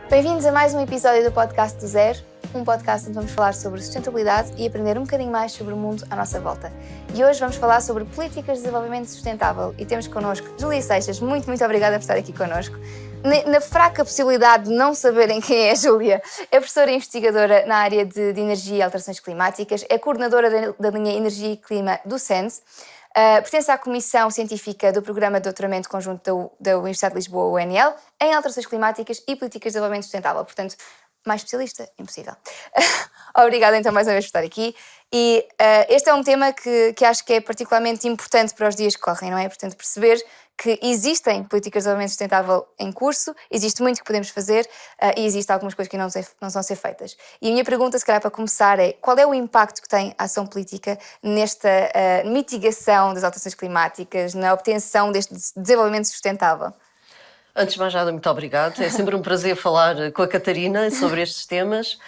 Bem-vindos a mais um episódio do Podcast do Zero, um podcast onde vamos falar sobre sustentabilidade e aprender um bocadinho mais sobre o mundo à nossa volta. E hoje vamos falar sobre políticas de desenvolvimento sustentável e temos connosco Júlia Seixas. Muito obrigada por estar aqui connosco. Na fraca possibilidade de não saberem quem é a Júlia, é professora e investigadora na área de energia e alterações climáticas, é coordenadora da linha Energia e Clima do SENS, pertence à Comissão Científica do Programa de Doutoramento Conjunto da Universidade de Lisboa, UNL, em alterações climáticas e políticas de desenvolvimento sustentável. Portanto, mais especialista? Impossível. Obrigada então mais uma vez por estar aqui. E este é um tema que acho que é particularmente importante para os dias que correm, não é? Portanto, perceber que existem políticas de desenvolvimento sustentável em curso, existe muito que podemos fazer e existem algumas coisas que não são a ser feitas. E a minha pergunta, se calhar para começar, é qual é o impacto que tem a ação política nesta mitigação das alterações climáticas, na obtenção deste desenvolvimento sustentável? Antes de mais nada, muito obrigado. É sempre um prazer falar com a Catarina sobre estes temas.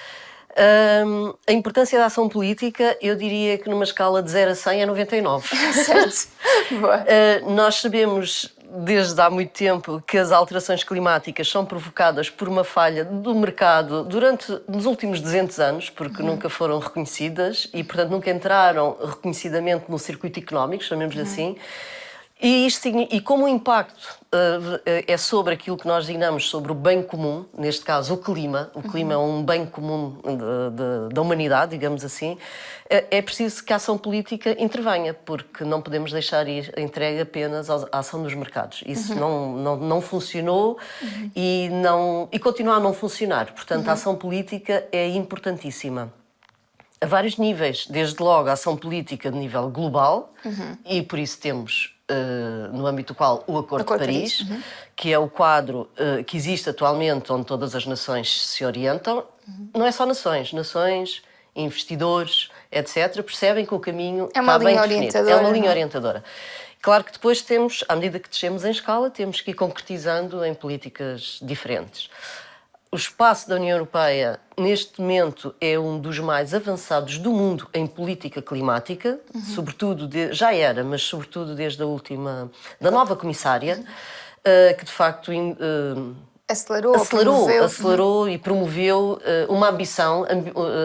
A importância da ação política, eu diria que numa escala de 0 a 100 é 99. Certo. Boa. Nós sabemos desde há muito tempo que as alterações climáticas são provocadas por uma falha do mercado nos últimos 200 anos, porque nunca foram reconhecidas e, portanto, nunca entraram reconhecidamente no circuito económico, chamemos-lhe assim. E como o impacto é sobre aquilo que nós designamos sobre o bem comum, neste caso o clima é um bem comum da humanidade, digamos assim, é preciso que a ação política intervenha, porque não podemos deixar ir entregue apenas à ação dos mercados. Isso não funcionou e continua a não funcionar. Portanto, a ação política é importantíssima. A vários níveis, desde logo a ação política de nível global, e por isso temos, no âmbito do qual, o Acordo de Paris, que é o quadro que existe atualmente onde todas as nações se orientam. Não é só nações, investidores, etc., percebem que o caminho está bem definido. É uma linha orientadora. Claro que depois temos, à medida que descemos em escala, temos que ir concretizando em políticas diferentes. O espaço da União Europeia, neste momento, é um dos mais avançados do mundo em política climática, sobretudo, já era, mas sobretudo desde da nova comissária, que de facto acelerou e promoveu uma ambição,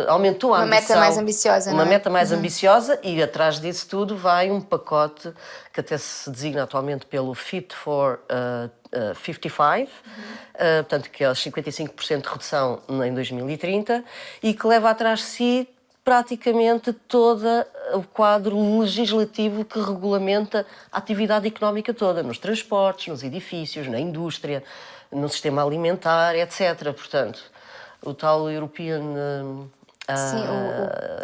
aumentou a ambição. Uma meta mais ambiciosa, Uma meta mais ambiciosa e atrás disso tudo vai um pacote que até se designa atualmente pelo Fit for 55, portanto, que é os 55% de redução em 2030 e que leva atrás de si praticamente todo o quadro legislativo que regulamenta a atividade económica toda, nos transportes, nos edifícios, na indústria, no sistema alimentar, etc. Portanto, o tal European...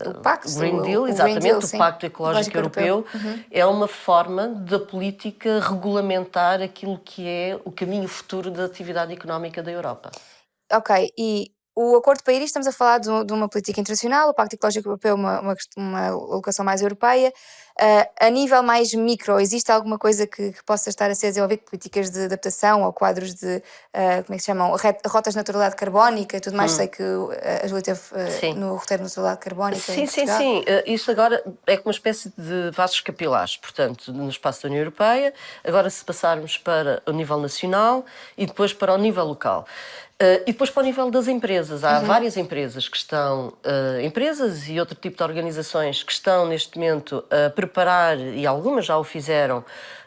o Pacto, Green Deal, exatamente, o Pacto Ecológico Europeu, é uma forma da política regulamentar aquilo que é o caminho futuro da atividade económica da Europa. Ok, e o Acordo de Paris, estamos a falar de uma política internacional, o Pacto Ecológico Europeu é uma alocação mais europeia. A nível mais micro, existe alguma coisa que possa estar a ser desenvolvida, políticas de adaptação ou quadros de, como é que se chamam, rotas de neutralidade carbónica e tudo mais? Sei que a Júlia teve no roteiro de neutralidade carbónica. Sim. Isso agora é uma espécie de vasos capilares, portanto, no espaço da União Europeia. Agora, se passarmos para o nível nacional e depois para o nível local. E depois para o nível das empresas. Há várias empresas que estão, empresas e outro tipo de organizações que estão neste momento a preparar, e algumas já o fizeram,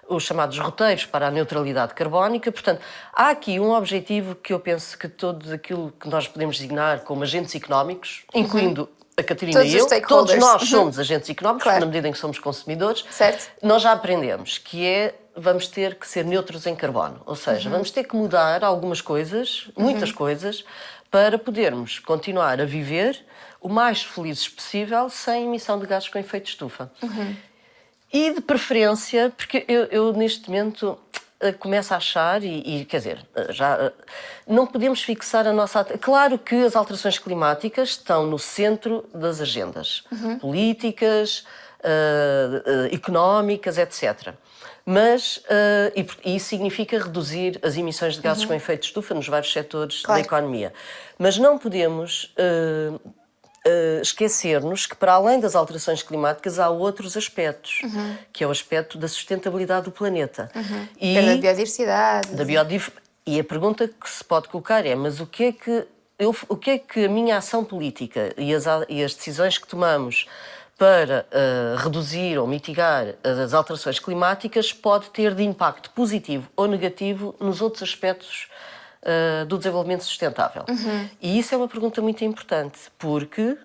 os chamados roteiros para a neutralidade carbónica. Portanto, há aqui um objetivo que eu penso que todo aquilo que nós podemos designar como agentes económicos, incluindo a Catarina e eu, todos nós somos agentes económicos, na medida em que somos consumidores, certo. Nós já aprendemos que vamos ter que ser neutros em carbono, ou seja, vamos ter que mudar algumas coisas, muitas coisas, para podermos continuar a viver o mais felizes possível sem emissão de gases com efeito de estufa. E de preferência, porque eu neste momento começo a achar, quer dizer, já não podemos fixar a nossa... Claro que as alterações climáticas estão no centro das agendas políticas, económicas, etc. Mas isso significa reduzir as emissões de gases com efeito de estufa nos vários setores da economia. Mas não podemos esquecer-nos que, para além das alterações climáticas, há outros aspectos, que é o aspecto da sustentabilidade do planeta. E da biodiversidade. E a pergunta que se pode colocar é, mas o que é que a minha ação política e as decisões que tomamos para reduzir ou mitigar as alterações climáticas pode ter de impacto positivo ou negativo nos outros aspectos do desenvolvimento sustentável? E isso é uma pergunta muito importante, porque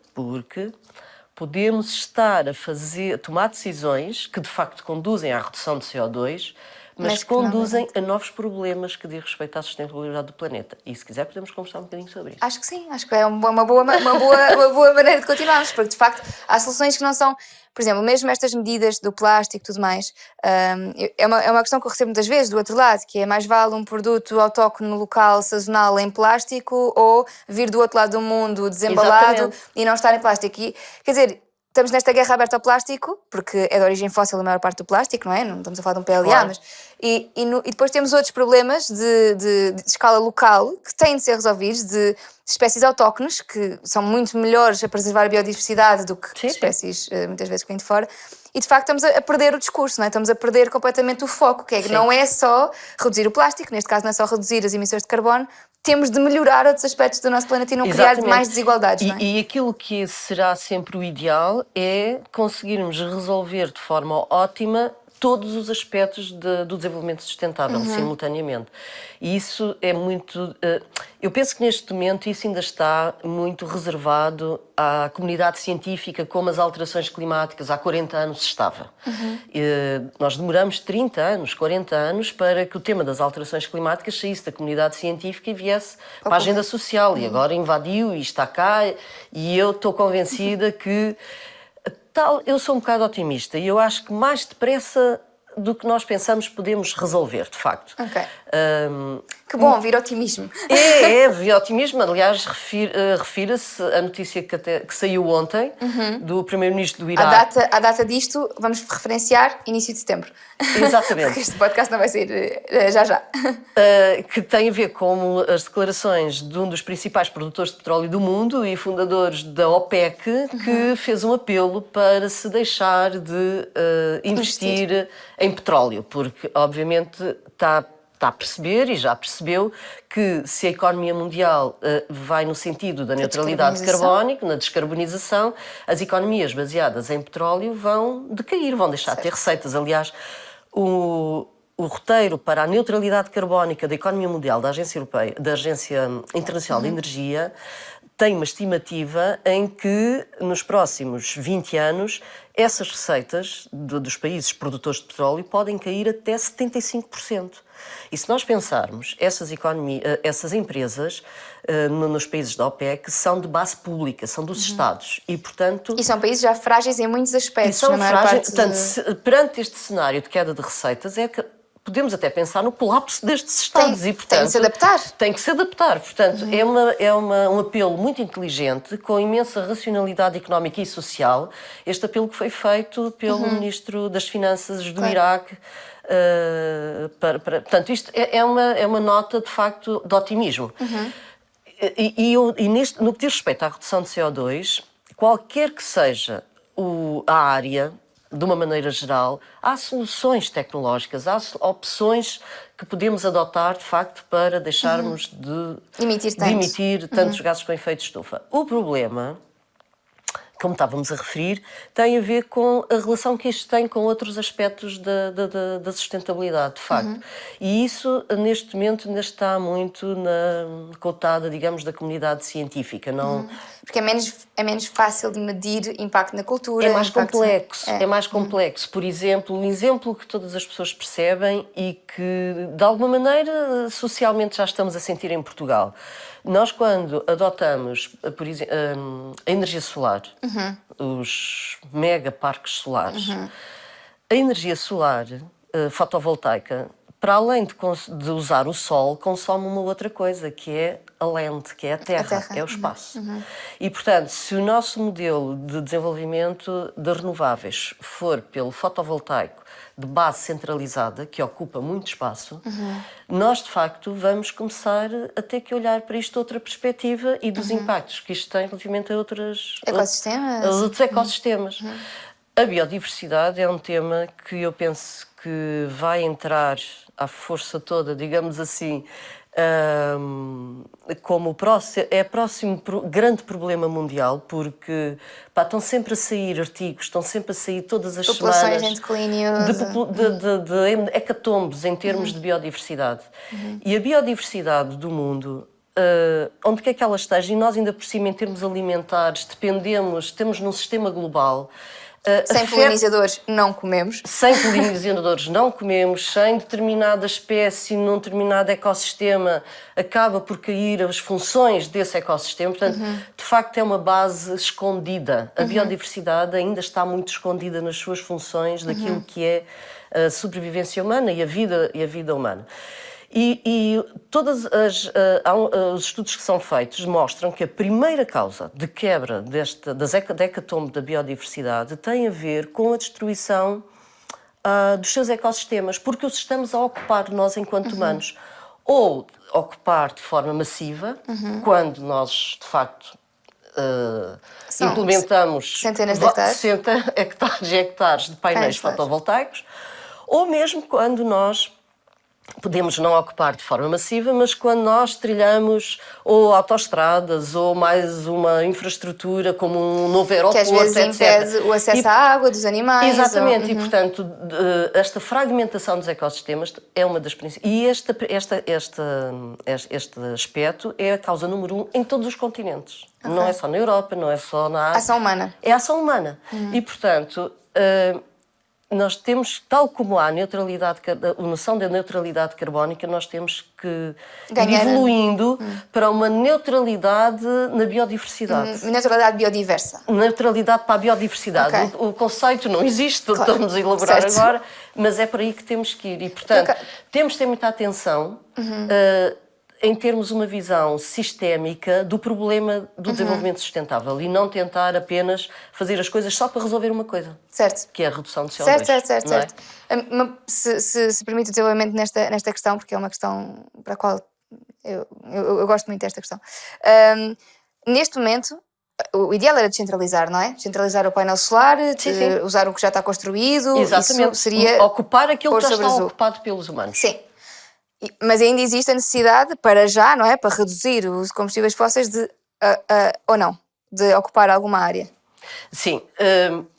podemos estar a tomar decisões que de facto conduzem à redução de CO2, mas conduzem a novos problemas que diz respeito à sustentabilidade do planeta. E se quiser podemos conversar um bocadinho sobre isso. Acho que sim, acho que é uma boa maneira de continuarmos, porque de facto há soluções que não são, por exemplo, mesmo estas medidas do plástico e tudo mais, é uma questão que eu recebo muitas vezes do outro lado, que é mais vale um produto autóctone local, sazonal em plástico, ou vir do outro lado do mundo desembalado. Exatamente. E não estar em plástico. E, quer dizer, estamos nesta guerra aberta ao plástico, porque é de origem fóssil a maior parte do plástico, não é? Não estamos a falar de um PLA, claro. Mas... E depois temos outros problemas de escala local que têm de ser resolvidos, de espécies autóctones, que são muito melhores a preservar a biodiversidade do que espécies, muitas vezes, que vêm de fora. E, de facto, estamos a perder o discurso, não é? Estamos a perder completamente o foco, que é que não é só reduzir o plástico, neste caso não é só reduzir as emissões de carbono, temos de melhorar outros aspectos do nosso planeta e não criar mais desigualdades. Não é? E aquilo que será sempre o ideal é conseguirmos resolver de forma ótima todos os aspectos do desenvolvimento sustentável, simultaneamente. E isso é muito... eu penso que neste momento isso ainda está muito reservado à comunidade científica, como as alterações climáticas há 40 anos estava. Nós demoramos 30 anos, 40 anos para que o tema das alterações climáticas saísse da comunidade científica e viesse para a agenda social. E agora invadiu e está cá, e eu estou convencida que... Eu sou um bocado otimista e eu acho que mais depressa do que nós pensamos podemos resolver, de facto. Ok. Que bom, vir otimismo. Vir otimismo. Aliás, refira-se a notícia que saiu ontem do primeiro-ministro do Iraque. A data disto, vamos referenciar início de setembro. Exatamente. Porque este podcast não vai sair já. Que tem a ver com as declarações de um dos principais produtores de petróleo do mundo e fundadores da OPEC, que fez um apelo para se deixar de investir em petróleo, porque, obviamente, está a perceber e já percebeu que se a economia mundial vai no sentido da neutralidade carbónica, na descarbonização, as economias baseadas em petróleo vão decair, vão deixar de ter receitas. Aliás, o roteiro para a neutralidade carbónica da economia mundial da Agência Internacional de Energia tem uma estimativa em que, nos próximos 20 anos, essas receitas dos países produtores de petróleo podem cair até 75%. E se nós pensarmos, essas empresas nos países da OPEC são de base pública, são dos Estados. E, portanto... E são países já frágeis em muitos aspectos. E são frágeis, portanto, perante este cenário de queda de receitas, podemos até pensar no colapso destes Estados. Tem que se adaptar. Tem que se adaptar. Portanto, é um apelo muito inteligente, com imensa racionalidade económica e social, este apelo que foi feito pelo Ministro das Finanças do Iraque. Portanto, isto é uma nota, de facto, de otimismo. No que diz respeito à redução de CO2, qualquer que seja a área, de uma maneira geral, há soluções tecnológicas, há opções que podemos adotar, de facto, para deixarmos de emitir tantos gases com efeito de estufa. O problema, como estávamos a referir, tem a ver com a relação que isto tem com outros aspectos da sustentabilidade, de facto. E isso, neste momento, ainda está muito na cotada, digamos, da comunidade científica. Não... Porque é menos fácil de medir impacto na cultura. É mais complexo. É mais complexo. Por exemplo, um exemplo que todas as pessoas percebem e que, de alguma maneira, socialmente já estamos a sentir em Portugal. Nós, quando adotamos, por exemplo, a energia solar, os mega parques solares, a energia solar fotovoltaica, para além de usar o sol, consome uma outra coisa, que é a lente, que é a terra. É o espaço. E, portanto, se o nosso modelo de desenvolvimento de renováveis for pelo fotovoltaico de base centralizada, que ocupa muito espaço, nós, de facto, vamos começar a ter que olhar para isto de outra perspectiva e dos impactos que isto tem relativamente a outros ecossistemas. A biodiversidade é um tema que eu penso que vai entrar à força toda, digamos assim, como próximo grande problema mundial, porque estão sempre a sair artigos, estão sempre a sair todas as populações semanas em declínio de hecatombes em termos de biodiversidade. E a biodiversidade do mundo, onde quer que ela esteja, e nós ainda por cima em termos alimentares temos num sistema global. Sem polinizadores não comemos. Sem polinizadores não comemos, sem determinada espécie, num determinado ecossistema, acaba por cair as funções desse ecossistema. Portanto, de facto, é uma base escondida. A biodiversidade ainda está muito escondida nas suas funções daquilo que é a sobrevivência humana e a vida humana. E os estudos que são feitos mostram que a primeira causa de quebra da hecatombe da biodiversidade tem a ver com a destruição dos seus ecossistemas, porque os estamos a ocupar nós enquanto humanos. Ou ocupar de forma massiva, quando nós, de facto, implementamos centenas de hectares. hectares e hectares de painéis fotovoltaicos, ou mesmo quando nós podemos não ocupar de forma massiva, mas quando nós trilhamos ou autoestradas ou mais uma infraestrutura como um novo aeroporto, que às vezes impede o acesso à água dos animais. Exatamente, e portanto esta fragmentação dos ecossistemas é uma das principais. E este aspecto é a causa número 1 em todos os continentes. Okay. Não é só na Europa, não é só na Ásia. Ação humana. É a ação humana. E portanto nós temos, tal como há a noção da neutralidade carbónica, nós temos que ir evoluindo para uma neutralidade na biodiversidade. Neutralidade biodiversa. Neutralidade para a biodiversidade. Okay. O conceito não existe, claro. Estamos a elaborar agora, mas é para aí que temos que ir. E, portanto, temos de ter muita atenção em termos uma visão sistémica do problema do desenvolvimento sustentável e não tentar apenas fazer as coisas só para resolver uma coisa. Certo. Que é a redução de CO2. Certo. Se permite o desenvolvimento nesta questão, porque é uma questão para a qual eu gosto muito desta questão. Neste momento, o ideal era descentralizar, não é? Descentralizar o painel solar, sim. Usar o que já está construído. Exatamente. Isso seria ocupar aquilo que já está ocupado pelos humanos. Sim. Mas ainda existe a necessidade, para já, não é? Para reduzir os combustíveis fósseis ou não, de ocupar alguma área. Sim,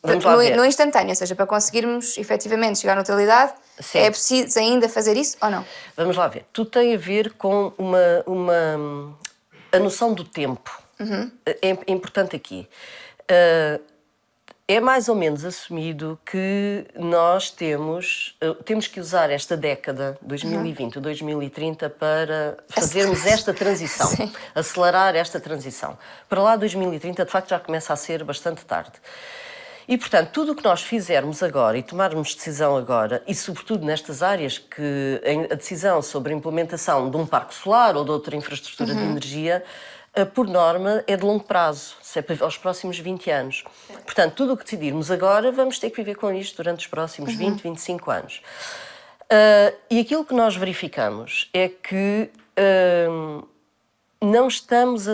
vamos lá ver. No instantâneo, ou seja, para conseguirmos efetivamente chegar à neutralidade, sim. É preciso ainda fazer isso ou não? Vamos lá ver. Tudo tem a ver com a noção do tempo. É importante aqui. É mais ou menos assumido que nós temos que usar esta década, 2020, 2030, para fazermos esta transição, sim. Acelerar esta transição. Para lá, 2030, de facto, já começa a ser bastante tarde. E, portanto, tudo o que nós fizermos agora e tomarmos decisão agora, e sobretudo nestas áreas que a decisão sobre a implementação de um parque solar ou de outra infraestrutura de energia, por norma, é de longo prazo, aos próximos 20 anos. Portanto, tudo o que decidirmos agora, vamos ter que viver com isto durante os próximos 20, 25 anos. E aquilo que nós verificamos é que não estamos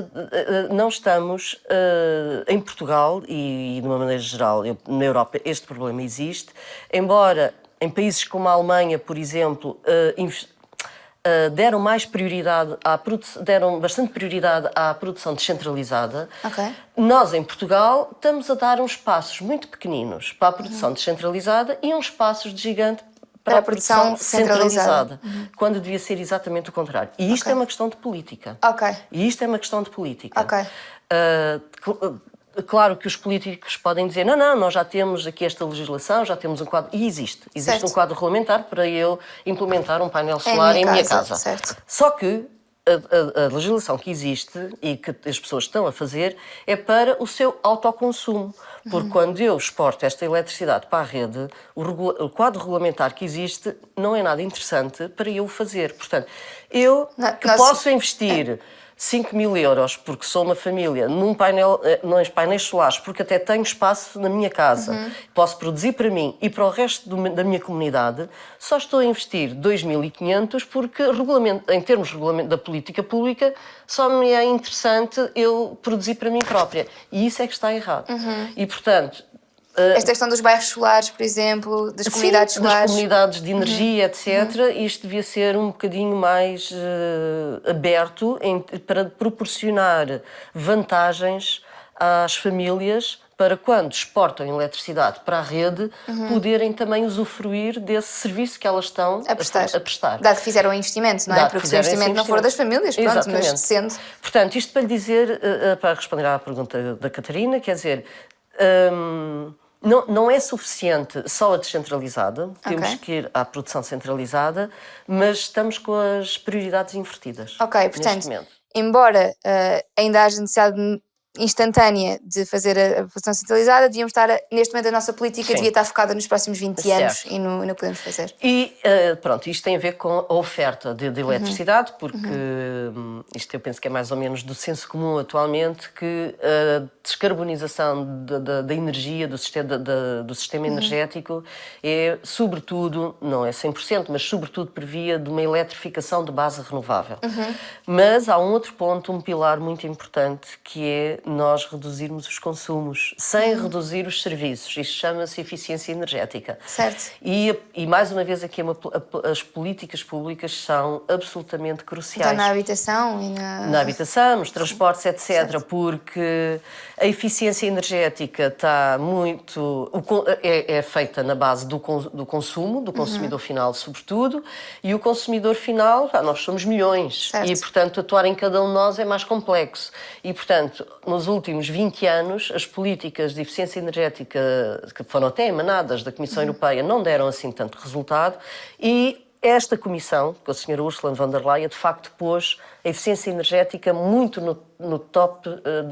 em Portugal, e de uma maneira geral, na Europa, este problema existe, embora em países como a Alemanha, por exemplo, deram bastante prioridade à produção descentralizada. Okay. Nós, em Portugal, estamos a dar uns passos muito pequeninos para a produção descentralizada e uns passos de gigante para a produção centralizada. Quando devia ser exatamente o contrário. E isto é uma questão de política. E isto é uma questão de política. Claro que os políticos podem dizer não, nós já temos aqui esta legislação, já temos um quadro... E existe um quadro regulamentar para eu implementar um painel solar em minha casa. Certo. Só que a legislação que existe e que as pessoas estão a fazer é para o seu autoconsumo. Porque quando eu exporto esta eletricidade para a rede, o quadro regulamentar que existe não é nada interessante para eu fazer. Portanto, posso investir 5.000 euros, porque sou uma família, nos painéis solares, porque até tenho espaço na minha casa, posso produzir para mim e para o resto da minha comunidade, só estou a investir 2.500 porque, em termos de regulamento da política pública, só me é interessante eu produzir para mim própria. E isso é que está errado. E, portanto, Esta questão dos bairros solares, por exemplo, das comunidades solares. Das comunidades de energia, etc. Isto devia ser um bocadinho mais aberto para proporcionar vantagens às famílias para quando exportam eletricidade para a rede, poderem também usufruir desse serviço que elas estão a prestar. Dado que fizeram um investimento, não é? Porque se o investimento não for das famílias, pronto, exatamente. Mas sendo... Portanto, isto para lhe dizer, para responder à pergunta da Catarina, quer dizer, não é suficiente só a descentralizada, temos que ir à produção centralizada, mas estamos com as prioridades invertidas. Ok, portanto, embora ainda haja necessidade instantânea de fazer a produção centralizada, devíamos estar, neste momento a nossa política devia estar focada nos próximos 20 anos e no que podemos fazer. E pronto, isto tem a ver com a oferta de eletricidade, porque isto eu penso que é mais ou menos do senso comum atualmente, que a descarbonização da energia, do sistema energético é, sobretudo, não é 100%, mas sobretudo por via de uma eletrificação de base renovável. Mas há um outro ponto, um pilar muito importante, que é nós reduzirmos os consumos, sem reduzir os serviços. Isto chama-se eficiência energética. Certo. E mais uma vez aqui, as políticas públicas são absolutamente cruciais. Então, na habitação e na habitação, nos transportes, etc. Certo. Porque a eficiência energética está muito... é feita na base do consumo, do consumidor final, sobretudo, e o consumidor final, nós somos milhões. Certo. E, portanto, atuar em cada um de nós é mais complexo. E, portanto, nos últimos 20 anos, as políticas de eficiência energética que foram até emanadas da Comissão Europeia não deram assim tanto resultado e esta Comissão, com a senhora Ursula von der Leyen, de facto pôs a eficiência energética muito no top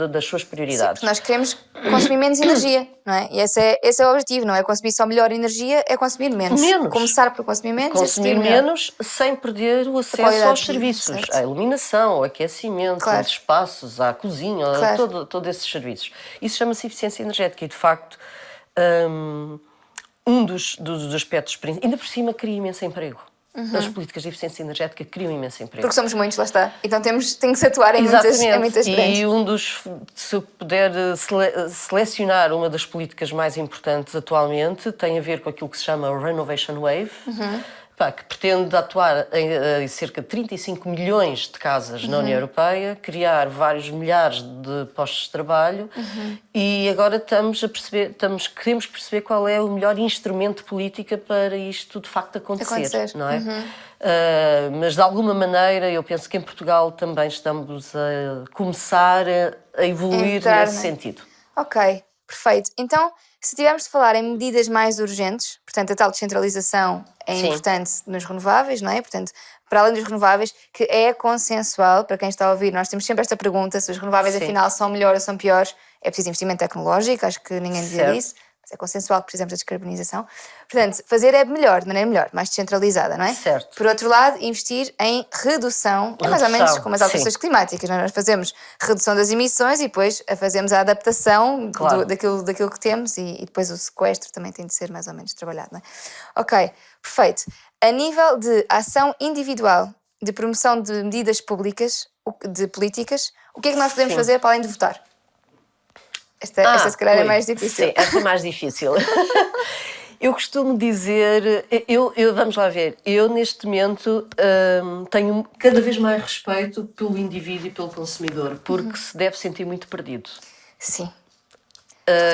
das suas prioridades. Sim, porque nós queremos consumir menos energia, não é? E esse é o objetivo, não é consumir só melhor energia, é consumir menos. Começar por consumir menos consumir menos sem perder o acesso aos serviços, à iluminação, ao aquecimento, aos espaços, à cozinha, todos esses serviços. Isso chama-se eficiência energética e, de facto, um dos aspectos, ainda por cima, cria imenso emprego. As políticas de eficiência energética criam imenso emprego. Porque somos muitos, lá está. Então tem que se atuar em muitas frentes. E se eu puder selecionar uma das políticas mais importantes atualmente, tem a ver com aquilo que se chama Renovation Wave, que pretende atuar em cerca de 35 milhões de casas na União Europeia, criar vários milhares de postos de trabalho e agora queremos perceber qual é o melhor instrumento de política para isto de facto acontecer. Não é? Mas de alguma maneira eu penso que em Portugal também estamos a começar a evoluir nesse sentido. Ok, perfeito. Então, se tivermos de falar em medidas mais urgentes, portanto, a tal descentralização é importante nos renováveis, não é? Portanto, para além dos renováveis, que é consensual, para quem está a ouvir, nós temos sempre esta pergunta, se os renováveis afinal são melhores ou são piores, é preciso investimento tecnológico, acho que ninguém dizia isso, mas é consensual que precisamos da descarbonização. Portanto, fazer é melhor, de maneira melhor, mais descentralizada, não é? Certo. Por outro lado, investir em redução, é mais ou menos como as alterações climáticas, não é? Nós fazemos redução das emissões e depois fazemos a adaptação daquilo que temos e depois o sequestro também tem de ser mais ou menos trabalhado, não é? Ok, perfeito. A nível de ação individual, de promoção de medidas públicas, de políticas, o que é que nós podemos fazer para além de votar? Esta se calhar é mais difícil. Sim, esta é mais difícil. Eu costumo dizer, vamos lá ver, eu neste momento tenho cada vez mais respeito pelo indivíduo e pelo consumidor, porque se deve sentir muito perdido. Sim.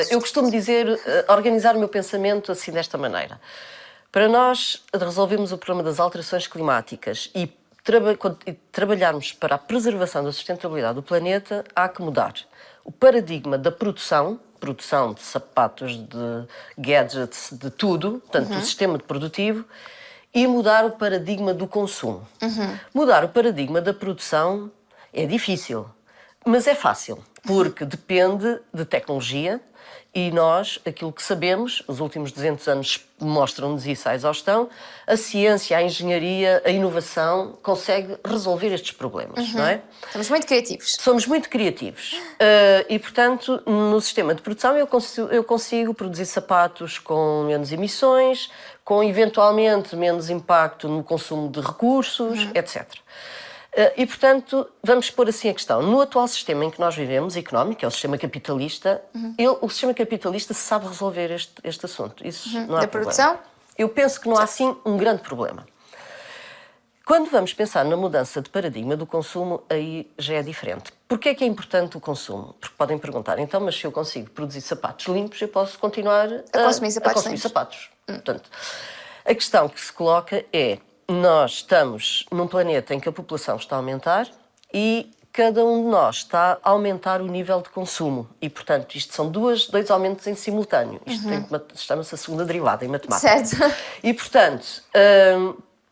Eu costumo dizer, organizar o meu pensamento assim desta maneira. Para nós resolvermos o problema das alterações climáticas e trabalharmos para a preservação da sustentabilidade do planeta, há que mudar o paradigma da produção de sapatos, de gadgets, de tudo, portanto, do sistema produtivo, e mudar o paradigma do consumo. Mudar o paradigma da produção é difícil, mas é fácil, porque depende de tecnologia e nós, aquilo que sabemos, os últimos 200 anos mostram-nos isso à exaustão, a ciência, a engenharia, a inovação consegue resolver estes problemas, não é? Somos muito criativos. Somos muito criativos. E, portanto, no sistema de produção eu consigo produzir sapatos com menos emissões, com eventualmente menos impacto no consumo de recursos, etc. E, portanto, vamos pôr assim a questão. No atual sistema em que nós vivemos, económico, que é o sistema capitalista, o sistema capitalista sabe resolver este assunto. Isso não há Da problema. produção? Eu penso que não há, assim, um grande problema. Quando vamos pensar na mudança de paradigma do consumo, aí já é diferente. Porquê é que é importante o consumo? Porque podem perguntar, então, mas se eu consigo produzir sapatos limpos, eu posso continuar a consumir sapatos consumir limpos. sapatos. Portanto, a questão que se coloca é, nós estamos num planeta em que a população está a aumentar e cada um de nós está a aumentar o nível de consumo. E, portanto, isto são dois aumentos em simultâneo. Isto chama-se a segunda derivada em matemática. Certo. E, portanto,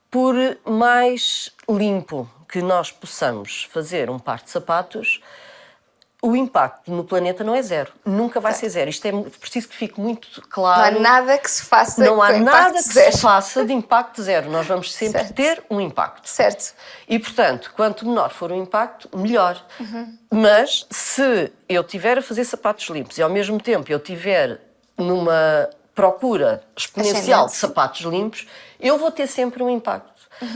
por mais limpo que nós possamos fazer um par de sapatos, o impacto no planeta não é zero. Nunca vai ser zero. Isto é preciso que fique muito claro. Não há nada que se faça Não há com nada impacto que zero. se faça de impacto zero. Nós vamos sempre Certo. ter um impacto. Certo. E, portanto, quanto menor for o impacto, melhor. Mas se eu estiver a fazer sapatos limpos e, ao mesmo tempo, eu estiver numa procura exponencial Ascendente. de sapatos limpos, eu vou ter sempre um impacto.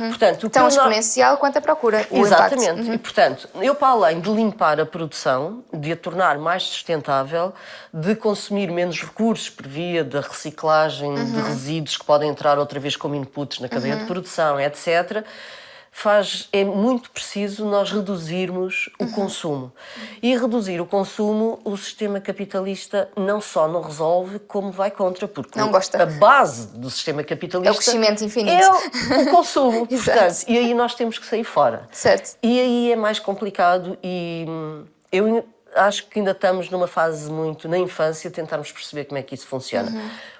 Portanto, Tão exponencial quanto a procura. O Exatamente. impacto. E, portanto, eu, para além de limpar a produção, de a tornar mais sustentável, de consumir menos recursos por via da reciclagem de resíduos que podem entrar outra vez como inputs na cadeia de produção, etc., é muito preciso nós reduzirmos o consumo. E reduzir o consumo, o sistema capitalista não só não resolve, como vai contra, porque Não gosta. a base do sistema capitalista É o crescimento infinito. é o consumo. Exato. Portanto, e aí nós temos que sair fora. Certo. E aí é mais complicado e eu acho que ainda estamos numa fase muito na infância, tentarmos perceber como é que isso funciona.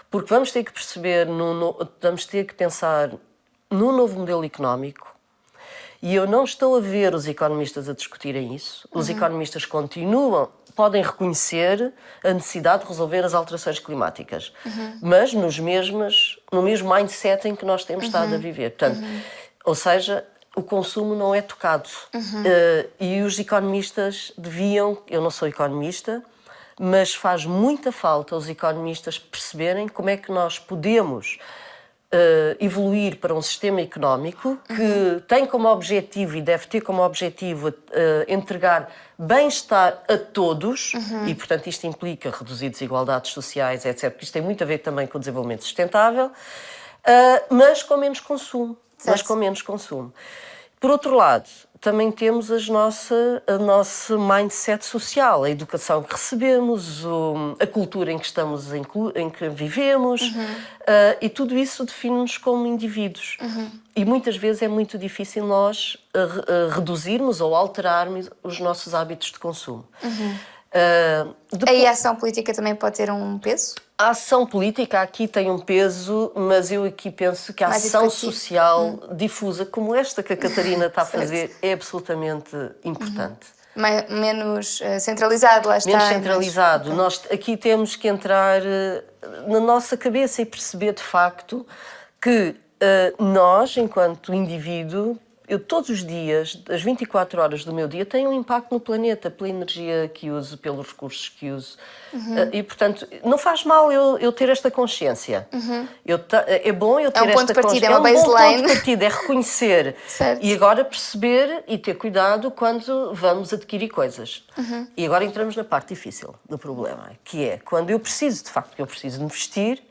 Porque vamos ter que perceber, vamos ter que pensar num novo modelo económico. E eu não estou a ver os economistas a discutirem isso. Os economistas podem reconhecer a necessidade de resolver as alterações climáticas, mas no mesmo mindset em que nós temos estado a viver. Portanto, ou seja, o consumo não é tocado. E os economistas deviam, eu não sou economista, mas faz muita falta aos economistas perceberem como é que nós podemos evoluir para um sistema económico que tem como objetivo e deve ter como objetivo entregar bem-estar a todos e, portanto, isto implica reduzir desigualdades sociais, etc. Porque isto tem muito a ver também com o desenvolvimento sustentável, mas com menos consumo. Por outro lado, também temos o nosso mindset social, a educação que recebemos, a cultura em que em que vivemos, e tudo isso define-nos como indivíduos. E muitas vezes é muito difícil nós reduzirmos ou alterarmos os nossos hábitos de consumo. Aí a ação política também pode ter um peso? A ação política aqui tem um peso, mas eu aqui penso que a Mais ação educativo. social difusa, como esta que a Catarina está a fazer, é absolutamente importante. Menos centralizado, lá está. Menos centralizado. Nós aqui temos que entrar na nossa cabeça e perceber de facto que nós, enquanto indivíduo, eu todos os dias, as 24 horas do meu dia, tenho um impacto no planeta, pela energia que uso, pelos recursos que uso. E, portanto, não faz mal eu ter esta consciência. É bom eu ter ponto esta de partida, consciência. é uma um bom baseline. ponto de partida, é reconhecer. Certo. E agora perceber e ter cuidado quando vamos adquirir coisas. E agora entramos na parte difícil do problema, que é quando eu preciso, de facto, de investir,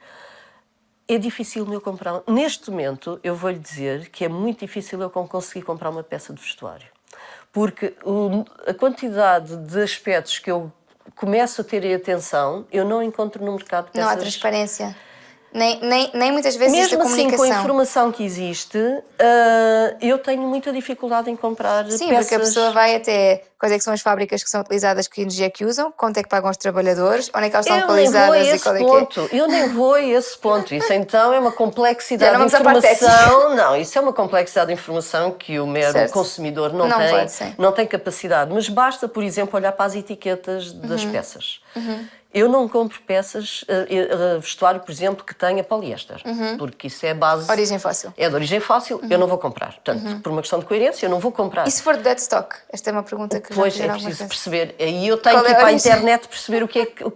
é difícil eu comprar. Neste momento, eu vou-lhe dizer que é muito difícil eu conseguir comprar uma peça de vestuário. Porque a quantidade de aspectos que eu começo a ter atenção, eu não encontro no mercado de peças. Não há transparência. Nem muitas vezes existe a Mesmo assim, comunicação. com a informação que existe, eu tenho muita dificuldade em comprar peças. Sim, porque a pessoa vai até quais é que são as fábricas que são utilizadas, que energia é que usam, quanto é que pagam os trabalhadores, onde é que elas estão localizadas e qual é que é. Eu nem vou a esse ponto. Isso então é uma complexidade Já não de vamos à parte informação. Não, isso é uma complexidade de informação que o mero Certo. consumidor Não pode, sim. não tem capacidade. Mas basta, por exemplo, olhar para as etiquetas das peças. Eu não compro peças, vestuário, por exemplo, que tenha poliéster, porque isso é a base... Origem fóssil. É de origem fóssil, eu não vou comprar. Portanto, por uma questão de coerência, eu não vou comprar. E se for de dead stock? Esta é uma pergunta que Pois, já é fizeram preciso algumas vezes. perceber. Aí eu tenho Qual que é ir a para a origem? internet perceber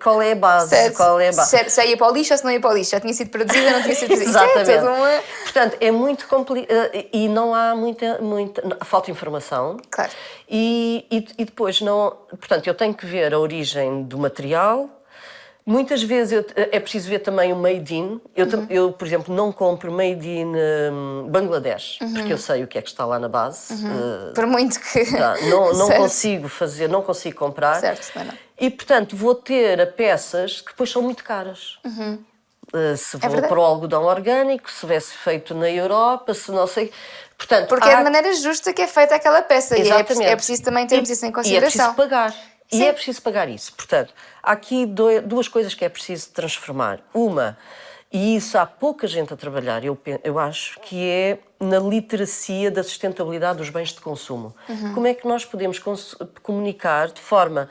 qual é a base. Certo. Qual é a base. Certo. Se ia para o lixo ou se não ia para o lixo? Já tinha sido produzida, não tinha sido produzida? Isso Exatamente. é tudo uma... Portanto, é muito complicado e não há muita falta de informação. Claro. E depois não... Portanto, eu tenho que ver a origem do material. Muitas vezes é preciso ver também o made in. Eu, por exemplo, não compro made in Bangladesh, porque eu sei o que é que está lá na base. Por muito que... Não Certo. consigo fazer, não consigo comprar. Certo, também não. E, portanto, vou ter a peças que depois são muito caras. Se vou verdade. para o algodão orgânico, se tivesse feito na Europa, se não sei... Portanto, Porque é de maneira justa que é feita aquela peça. Exatamente. E é preciso também termos isso em E é consideração. preciso pagar. Sim. E é preciso pagar isso. Portanto, há aqui duas coisas que é preciso transformar. Uma, e isso há pouca gente a trabalhar, eu acho, que é na literacia da sustentabilidade dos bens de consumo. Como é que nós podemos comunicar de forma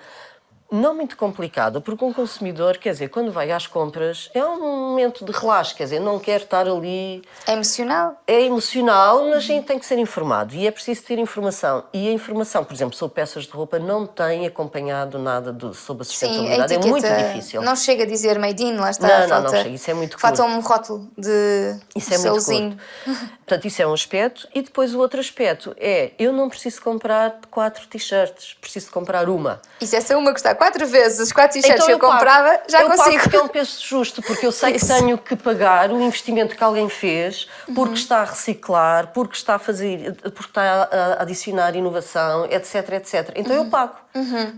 não muito complicada, porque um consumidor, quer dizer, quando vai às compras, é um momento de relaxo, quer dizer, não quer estar ali... É emocional. É emocional, mas a gente tem que ser informado e é preciso ter informação. E a informação, por exemplo, sobre peças de roupa, não tem acompanhado nada sobre a Sim, a sustentabilidade. etiqueta É muito difícil. não chega a dizer made in, lá está. Não chega. Isso é muito Falta curto. um rótulo de Isso é muito selzinho. curto. Portanto, isso é um aspecto. E depois o outro aspecto é, eu não preciso comprar 4 t-shirts, preciso comprar uma. E se essa uma custar 4 vezes os 4 t-shirts Então que eu pago. comprava, já eu consigo. Pago porque é um preço justo, porque eu sei que tenho que pagar o investimento que alguém fez, porque está a reciclar, porque está a fazer, porque está a adicionar inovação, etc, etc. Então eu pago.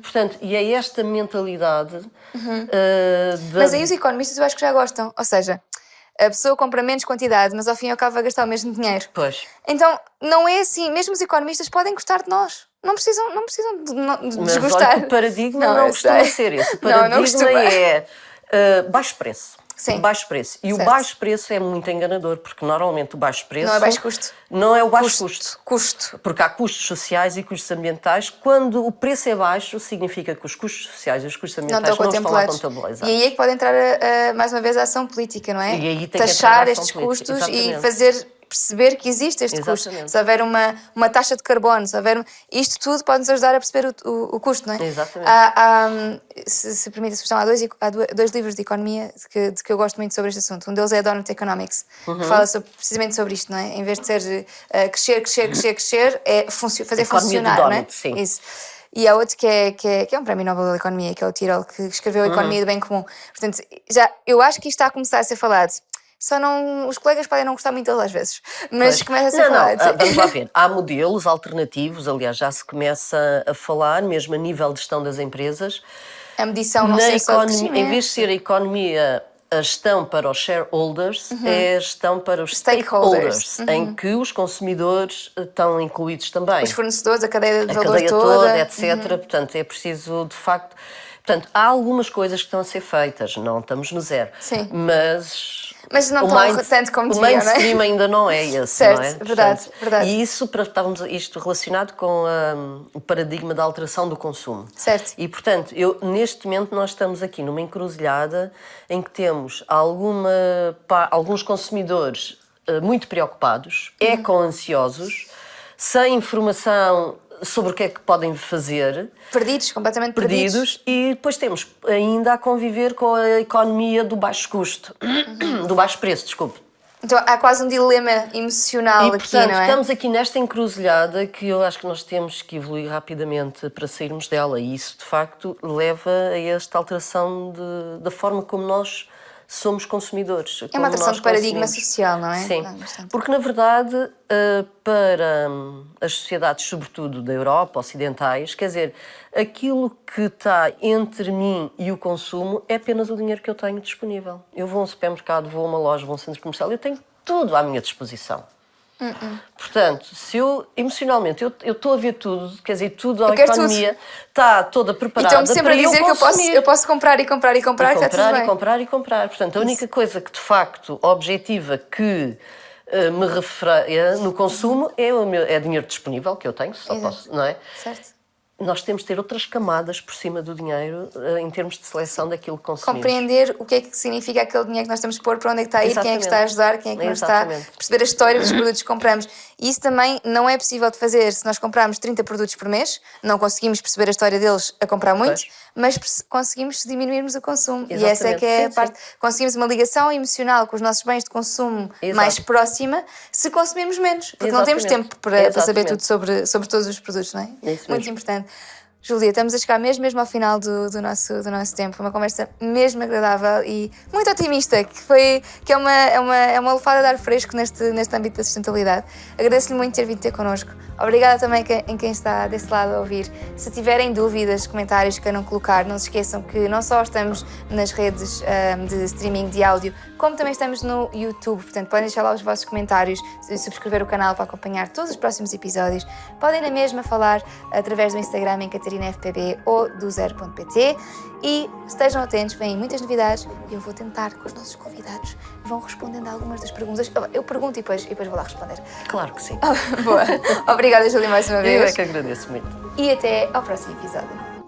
Portanto, e é esta mentalidade Mas aí os economistas eu acho que já gostam. Ou seja, a pessoa compra menos quantidade, mas ao fim e ao cabo vai gastar o mesmo dinheiro. Pois. Então, não é assim. Mesmo os economistas podem gostar de nós. Não precisam de Mas desgostar. olha que o paradigma não eu costuma sei. ser esse. O Não paradigma costuma. é baixo preço. Sim. Baixo preço. E Certo. o baixo preço é muito enganador, porque normalmente o baixo preço... Não é baixo custo. Não é o baixo custo. Custo. Porque há custos sociais e custos ambientais. Quando o preço é baixo, significa que os custos sociais e os custos ambientais não estão lá contabilizados. E aí é que pode entrar, mais uma vez, a ação política, não é? E aí tem que taxar entrar a estes ação política. custos e Exatamente. perceber que existe este custo. Exatamente. Se houver uma taxa de carbono, se houver... Isto tudo pode nos ajudar a perceber o custo, não é? Exatamente. Se permite a sugestão, há dois livros de economia de que eu gosto muito sobre este assunto. Um deles é Donut Economics, que fala precisamente sobre isto, não é? Em vez de ser crescer, é fazer Economia funcionar, do não é? Donut, sim. Isso. E há outro que é um prémio Nobel da Economia, que é o Tyrrell, que escreveu a Economia do Bem Comum. Portanto, eu acho que isto está a começar a ser falado. Só não... Os colegas podem não gostar muito dele às vezes, mas começa a ser falado. Vamos lá ver. Há modelos alternativos, aliás, já se começa a falar, mesmo a nível de gestão das empresas. A medição não ser só de crescimento. Em vez de ser a economia a gestão para os shareholders, é a gestão para os stakeholders, em que os consumidores estão incluídos também. Os fornecedores, a cadeia de valor cadeia toda, etc. Portanto, é preciso, de facto... Portanto, há algumas coisas que estão a ser feitas, não estamos no zero. Sim. Mas não tão tanto como o deviam, mainstream ainda não é esse, certo, não é? verdade. E estávamos isto relacionado com o paradigma da alteração do consumo. Certo. E, portanto, neste momento nós estamos aqui numa encruzilhada em que temos alguns consumidores muito preocupados, eco-ansiosos, sem informação sobre o que é que podem fazer. Completamente perdidos. E depois temos ainda a conviver com a economia do baixo custo, do baixo preço, desculpe. Então há quase um dilema emocional aqui, portanto, não é? estamos aqui nesta encruzilhada que eu acho que nós temos que evoluir rapidamente para sairmos dela e isso, de facto, leva a esta alteração da forma como nós somos consumidores. É uma alteração de paradigma social, não é? Sim, porque na verdade para as sociedades, sobretudo da Europa, ocidentais, quer dizer, aquilo que está entre mim e o consumo é apenas o dinheiro que eu tenho disponível. Eu vou a um supermercado, vou a uma loja, vou a um centro comercial, eu tenho tudo à minha disposição. Portanto, se eu emocionalmente eu estou a ver tudo, quer dizer, tudo a economia está toda preparada então, sempre para a dizer que eu posso comprar e comprar e comprar, e está tudo bem. e comprar. Portanto, a única coisa que de facto objetiva que me refreia no consumo é dinheiro disponível que eu tenho, só posso, não é? Certo. nós temos de ter outras camadas por cima do dinheiro em termos de seleção daquilo que consumimos. Compreender o que é que significa aquele dinheiro que nós estamos a pôr, para onde é que está a ir, quem é que está a ajudar, quem é que não está, perceber a história dos produtos que compramos. E isso também não é possível de fazer se nós comprarmos 30 produtos por mês, não conseguimos perceber a história deles a comprar muitos, mas conseguimos diminuirmos o consumo. Exatamente. E essa é que é a parte. Conseguimos uma ligação emocional com os nossos bens de consumo mais próxima se consumimos menos, porque não temos tempo para saber tudo sobre todos os produtos, não é? Muito importante. Júlia, estamos a chegar mesmo ao final do nosso tempo. Uma conversa mesmo agradável e muito otimista, que é uma lufada de ar fresco neste âmbito da sustentabilidade. Agradeço-lhe muito ter vindo ter connosco. Obrigada também em quem está desse lado a ouvir. Se tiverem dúvidas, comentários que queiram colocar, não se esqueçam que não só estamos nas redes de streaming de áudio, como também estamos no YouTube. Portanto, podem deixar lá os vossos comentários e subscrever o canal para acompanhar todos os próximos episódios. Podem na mesma falar através do Instagram em CatarinaFPB ou do Zero.pt. E estejam atentos, vêm muitas novidades e eu vou tentar com os nossos convidados, vão respondendo a algumas das perguntas. Eu pergunto e depois vou lá responder. Claro que sim. Boa. Obrigada, Júlia, mais uma vez. Eu é que agradeço muito. E até ao próximo episódio.